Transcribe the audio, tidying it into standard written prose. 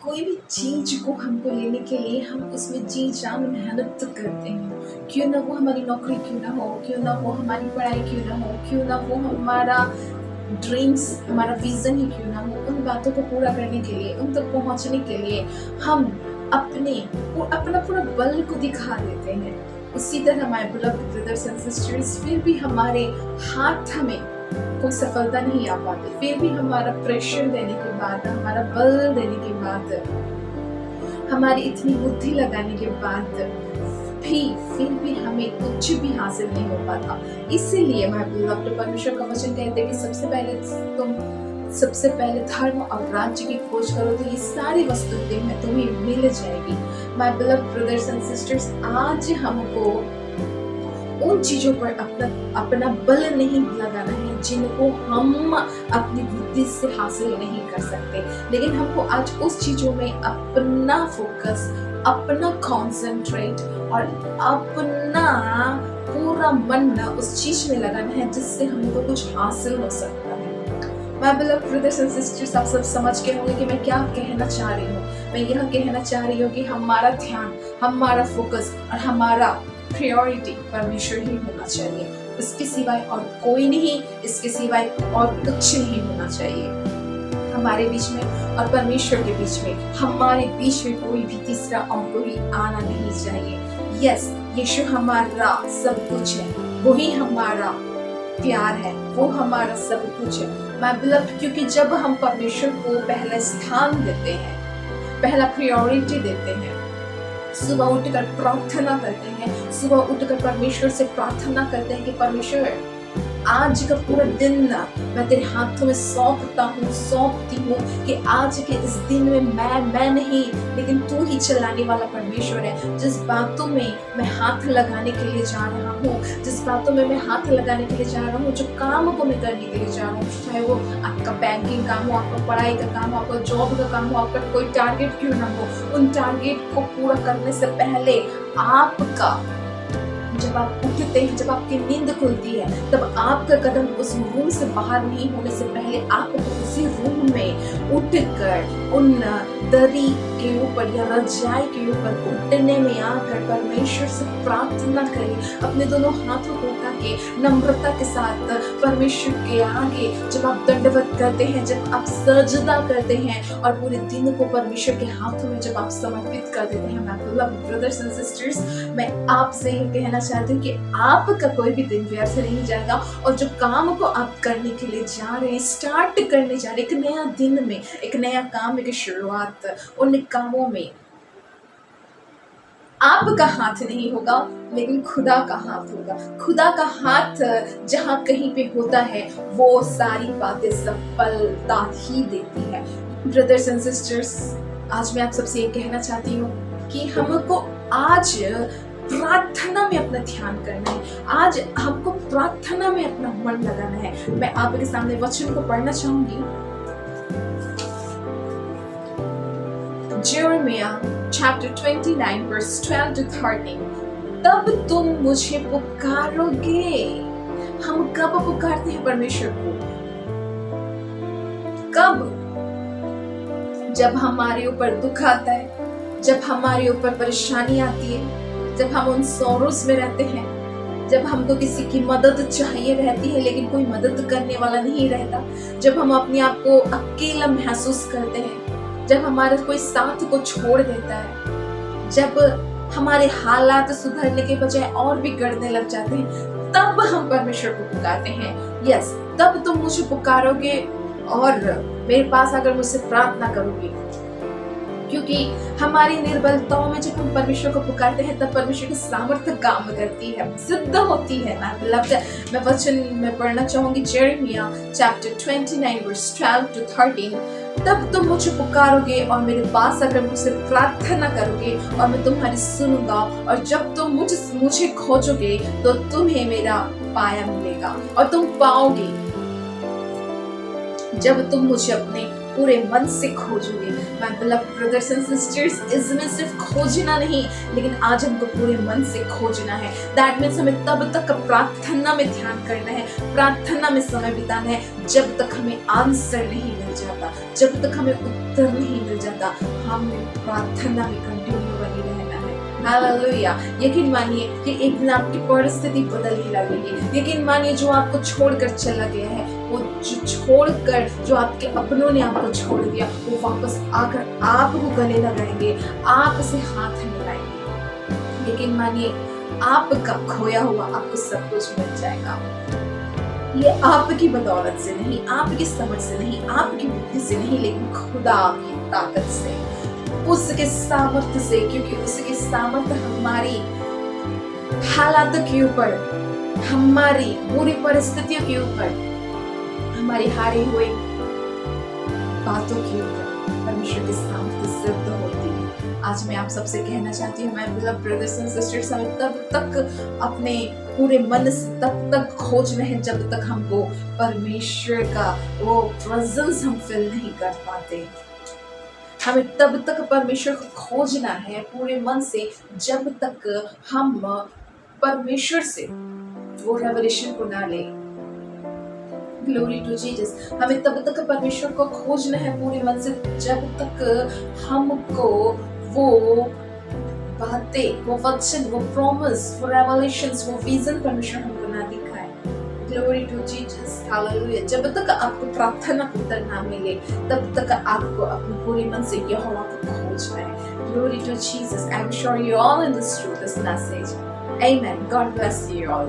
कोई भी चीज को हमको लेने के लिए हम उसमें जी जान मेहनत करते हैं, क्यों ना वो हमारी नौकरी क्यों ना हो, क्यों ना वो हमारी पढ़ाई क्यों ना हो, क्यों ना वो हमारा ड्रीम्स हमारा विजन ही क्यों ना हो, उन बातों को पूरा करने के लिए, उन तक पहुंचने के लिए हम अपना पूरा बल को दिखा देते हैं। उसी तरह माय बिloved ब्रदर्स एंड सिस्टर्स, फिर भी हमारे हाथ हमें कोई सफलता नहीं आ पाती, फिर भी हमारा प्रेशर देने के बाद, हमारा बल देने के बाद, हमारी इतनी बुद्धि लगाने के बाद फिर भी हमें कुछ भी हासिल नहीं हो पाता। इसीलिए माय बिloved परमेश्वर का वचन कहते हैं कि सबसे पहले धर्म और राज्य की खोज करो तो ये सारी वस्तुएं में तुम्हें मिल जाएगी। माय बिloved ब्रदर्स एंड सिस्टर्स, आज हमको उन चीजों पर अपना बल नहीं लगाना है जिनको हम अपनी बुद्धि से हासिल नहीं कर सकते, लेकिन हमको आज उस चीजों में अपना फोकस, अपना कॉन्सेंट्रेट और अपना पूरा मन उस चीज में लगाना है जिससे हमको कुछ हासिल हो सकता है। माय बिloved ब्रदर्स एंड सिस्टर्स, आप सब समझ के होंगे कि मैं क्या कहना चाह रही हूँ। मैं यह कहना चाह रही हूँ कि हमारा ध्यान, हमारा फोकस और हमारा प्रायोरिटी परमेश्वर ही होना चाहिए। इसके सिवाय और कोई नहीं, इसके सिवाय और कुछ नहीं होना चाहिए। हमारे बीच में और परमेश्वर के बीच में, हमारे बीच में कोई भी तीसरा और कोई आना नहीं चाहिए। यस, यीशु हमारा सब कुछ है, वही हमारा प्यार है, वो हमारा सब कुछ है। माय बिloved, क्योंकि जब हम परमेश्वर को पहला स्थान देते हैं, पहला प्रायोरिटी देते हैं, सुबह उठकर प्रार्थना करते हैं, सुबह उठकर परमेश्वर से प्रार्थना करते हैं कि परमेश्वर आज का पूरा दिन मैं तेरे हाथों में सौंपती हूँ कि आज के इस दिन में मैं नहीं, लेकिन तू ही चलाने वाला परमेश्वर है। जिस बातों में मैं हाथ लगाने के लिए जा रहा हूँ, जिस बातों में मैं हाथ लगाने के लिए जा रहा हूँ, जो काम को मैं करने के लिए जा रहा हूँ, चाहे वो आपका बैंकिंग काम हो, आपका पढ़ाई का काम हो, आपका जॉब का काम हो, आपका कोई टारगेट क्यों ना हो, उन टारगेट को पूरा करने से पहले आपका, जब आप उठते हैं, जब आपकी नींद खुलती है, तब आपका कदम उस रूम से बाहर नहीं होने से पहले आपको उसी रूम में उठकर उन दरी के ऊपर या रजाई के ऊपर उठने में आकर परमेश्वर से प्रार्थना करें। अपने दोनों हाथों को उठा के नम्रता के साथ परमेश्वर के आगे जब आप दंडवत करते हैं, जब आप सजदा करते हैं और पूरे दिन को परमेश्वर के हाथों में जब आप समर्पित कर देते हैं, माय बिloved ब्रदर्स एंड सिस्टर्स, मैं आपसे ये कहना चाहती हूँ कि आपका कोई भी दिन व्यर्थ नहीं जाएगा। और जो काम को आप करने के लिए जा रहे हैं, स्टार्ट करने जा रहे हैं, एक नया दिन में, एक नया काम की शुरुआत, उन कामों में आपका हाथ नहीं होगा, लेकिन खुदा का हाथ होगा। खुदा का हाथ जहाँ कहीं पे होता है, वो सारी बातें सफलता ही देती है। ब्रदर्स एंड सिस्टर्स, आज मैं आप सबसे ये कहना चाहती हूँ कि हमको आज प्रार्थना में अपना ध्यान करना है, आज हमको प्रार्थना में अपना मन लगाना है। मैं आपके सामने वचन को पढ़ना चाहूंगी, Jeremiah chapter 29 verse 12 to 13। तब तुम मुझे पुकारोगे। हम कब पुकारते हैं परमेश्वर को? कब? जब हमारे ऊपर दुख आता है, जब हमारे ऊपर परेशानी आती है, जब हम उन सॉरोस में रहते हैं, जब हमको किसी की मदद चाहिए रहती है लेकिन कोई मदद करने वाला नहीं रहता, जब हम अपने आप को अकेला महसूस करते हैं, जब हमारा कोई साथ को छोड़ देता है, जब हमारे हालात सुधरने के बजाय और बिगड़ने लग जाते हैं, तब हम परमेश्वर को पुकारते हैं। यस, तब तुम मुझे पुकारोगे और मेरे पास आकर मुझसे प्रार्थना करोगे। क्योंकि हमारी निर्बलताओं में जब हम परमेश्वर को पुकारते हैं, तब परमेश्वर की सामर्थ्य काम करती है, सिद्ध होती है। मैं वचन में पढ़ना चाहूंगी, जेरेमिया चैप्टर 29 वर्स 12 to 13। तब तुम मुझे पुकारोगे और मेरे पास आकर मुझसे प्रार्थना करोगे और मैं तुम्हारी सुनूंगा, और जब तुम मुझे खोजोगे तो तुम्हें मेरा पाया मिलेगा और तुम पाओगे, जब तुम मुझे अपने पूरे मन से खोजोगे। माय बिloved ब्रदर्स एंड सिस्टर्स, इसमें सिर्फ खोजना नहीं, लेकिन आज हमको पूरे मन से खोजना है। दैट मीन्स हमें तब तक प्रार्थना में ध्यान करना है, प्रार्थना में समय बिताना है, जब तक हमें आंसर नहीं मिल जाता, जब तक हमें उत्तर नहीं मिल जाता। हमें प्रार्थना में कंटिन्यू बनी रहना है। हालेलुया। यकीन मानिए कि एक दिन आपकी परिस्थिति बदलने लगेगी। यकीन मानिए जो आपको छोड़कर चला गया है, वो जो आपके अपनों ने आपको छोड़ दिया, वो वापस आकर आपको गले लगाएंगे, आपसे हाथ मिलाएंगे। यकीन मानिए आपका खोया हुआ आपको सब कुछ मिल जाएगा। ये आपकी बदौलत से नहीं, आपकी समझ से नहीं, आपकी बुद्धि से नहीं, लेकिन खुदा की ताकत से, उसके सामर्थ्य से, क्योंकि उसके सामर्थ्य हमारी हालातों के ऊपर, हमारी बुरी परिस्थितियों के ऊपर, हमारी हारी हुई बातों के ऊपर परमेश्वर के सामर्थ्य सिद्ध होती है। आज मैं आप सबसे कहना चाहती हूँ, my beloved brothers and sisters, हमें तब तक अपने पूरे मन से तब तक खोजना है जब तक हमको परमेश्वर का वो प्रेजेंस हम फील नहीं कर पाते। हमें तब तक परमेश्वर को खोजना है पूरे मन से जब तक हम परमेश्वर से वो रेवलेशन को ना ले। Glory to Jesus. हमें तब तक परमेश्वर को खोजना है पूरे मन से जब तक हमको वो बातें, वो वचन, वो प्रॉमिस, वो रेवलेशंस, वो विजन परमेश्वर हमको ना दिखाए। Glory to Jesus. हालेलुया। जब तक आपको प्रार्थना का उत्तर ना मिले तब तक आपको अपने पूरे मन से यहोवा को खोजना है। Glory to Jesus. I am sure you all understood this message. Amen. God bless you all.